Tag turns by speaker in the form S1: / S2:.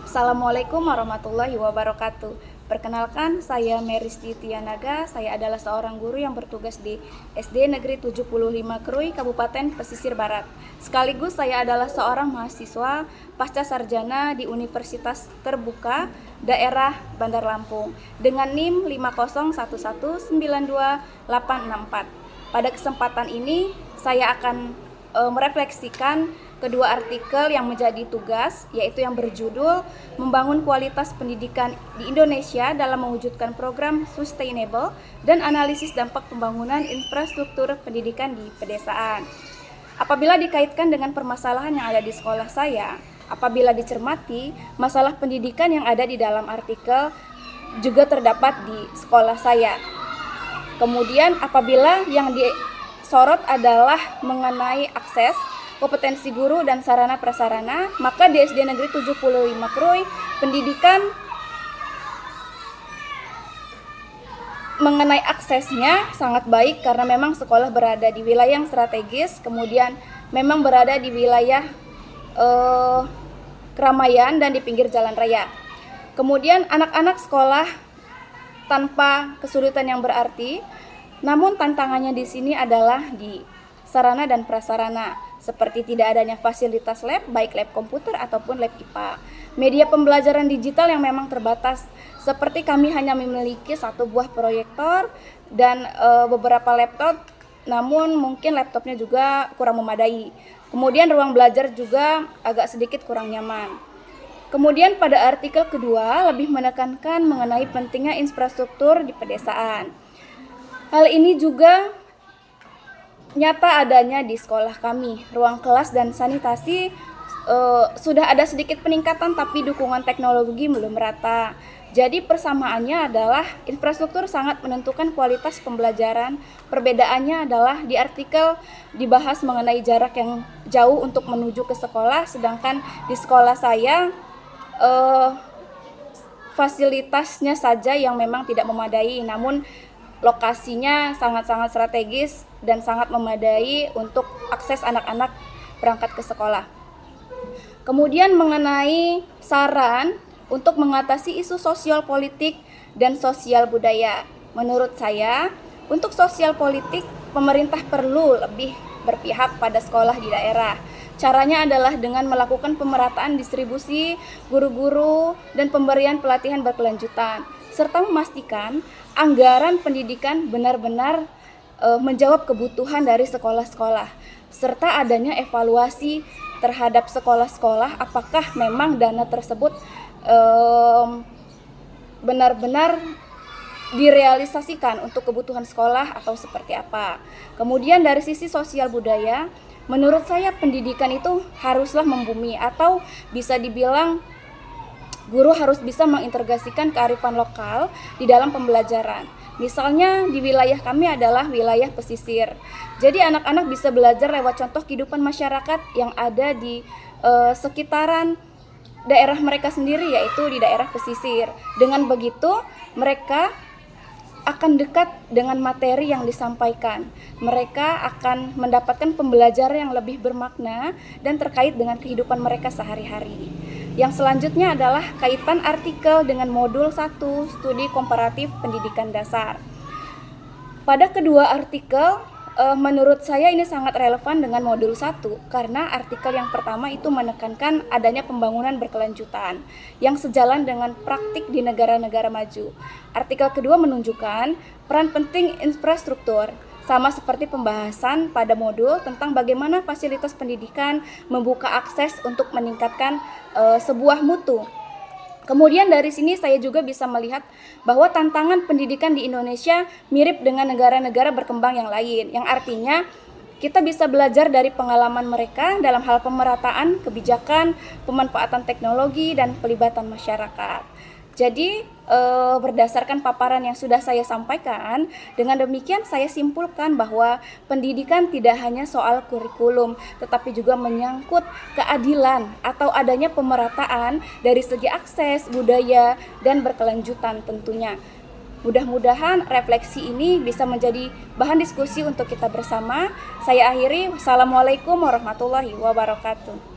S1: Assalamualaikum warahmatullahi wabarakatuh. Perkenalkan, saya Meristi Tianaga. Saya adalah seorang guru yang bertugas di SD Negeri 75 Krui, Kabupaten Pesisir Barat. Sekaligus saya adalah seorang mahasiswa pasca sarjana di Universitas Terbuka Daerah Bandar Lampung dengan NIM 501192864. Pada kesempatan ini, saya akan merefleksikan kedua artikel yang menjadi tugas, yaitu yang berjudul Membangun Kualitas Pendidikan di Indonesia dalam Mewujudkan Program Sustainable dan Analisis Dampak Pembangunan Infrastruktur Pendidikan di Pedesaan. Apabila dikaitkan dengan permasalahan yang ada di sekolah saya, apabila dicermati, masalah pendidikan yang ada di dalam artikel juga terdapat di sekolah saya. Kemudian apabila yang disorot adalah mengenai akses, kompetensi guru dan sarana prasarana, maka di SD Negeri 75 Krui pendidikan mengenai aksesnya sangat baik karena memang sekolah berada di wilayah yang strategis, kemudian memang berada di wilayah keramaian dan di pinggir jalan raya. Kemudian anak-anak sekolah tanpa kesulitan yang berarti, namun tantangannya di sini adalah di sarana dan prasarana, seperti tidak adanya fasilitas lab, baik lab komputer ataupun lab IPA. Media pembelajaran digital yang memang terbatas, seperti kami hanya memiliki satu buah proyektor dan beberapa laptop, namun mungkin laptopnya juga kurang memadai. Kemudian ruang belajar juga agak sedikit kurang nyaman. Kemudian pada artikel kedua lebih menekankan mengenai pentingnya infrastruktur di pedesaan. Hal ini juga nyata adanya di sekolah kami. Ruang kelas dan sanitasi sudah ada sedikit peningkatan, tapi dukungan teknologi belum merata. Jadi persamaannya adalah infrastruktur sangat menentukan kualitas pembelajaran. Perbedaannya adalah di artikel dibahas mengenai jarak yang jauh untuk menuju ke sekolah, sedangkan di sekolah saya fasilitasnya saja yang memang tidak memadai, namun lokasinya sangat-sangat strategis dan sangat memadai untuk akses anak-anak berangkat ke sekolah. Kemudian mengenai saran untuk mengatasi isu sosial politik dan sosial budaya. Menurut saya, untuk sosial politik, pemerintah perlu lebih berpihak pada sekolah di daerah. Caranya adalah dengan melakukan pemerataan distribusi guru-guru dan pemberian pelatihan berkelanjutan, serta memastikan anggaran pendidikan benar-benar menjawab kebutuhan dari sekolah-sekolah, serta adanya evaluasi terhadap sekolah-sekolah apakah memang dana tersebut benar-benar direalisasikan untuk kebutuhan sekolah atau seperti apa. Kemudian dari sisi sosial budaya, menurut saya pendidikan itu haruslah membumi, atau bisa dibilang guru harus bisa mengintegrasikan kearifan lokal di dalam pembelajaran. Misalnya di wilayah kami adalah wilayah pesisir. Jadi anak-anak bisa belajar lewat contoh kehidupan masyarakat yang ada di sekitaran daerah mereka sendiri, yaitu di daerah pesisir. Dengan begitu mereka akan dekat dengan materi yang disampaikan. Mereka akan mendapatkan pembelajaran yang lebih bermakna dan terkait dengan kehidupan mereka sehari-hari. Yang selanjutnya adalah kaitan artikel dengan modul 1 studi komparatif pendidikan dasar. Pada kedua artikel, menurut saya ini sangat relevan dengan modul 1 karena artikel yang pertama itu menekankan adanya pembangunan berkelanjutan yang sejalan dengan praktik di negara-negara maju. Artikel kedua menunjukkan peran penting infrastruktur, sama seperti pembahasan pada modul tentang bagaimana fasilitas pendidikan membuka akses untuk meningkatkan sebuah mutu. Kemudian dari sini saya juga bisa melihat bahwa tantangan pendidikan di Indonesia mirip dengan negara-negara berkembang yang lain, yang artinya kita bisa belajar dari pengalaman mereka dalam hal pemerataan, kebijakan, pemanfaatan teknologi, dan pelibatan masyarakat. Jadi berdasarkan paparan yang sudah saya sampaikan, dengan demikian saya simpulkan bahwa pendidikan tidak hanya soal kurikulum, tetapi juga menyangkut keadilan atau adanya pemerataan dari segi akses, budaya, dan berkelanjutan tentunya. Mudah-mudahan refleksi ini bisa menjadi bahan diskusi untuk kita bersama. Saya akhiri, wassalamualaikum warahmatullahi wabarakatuh.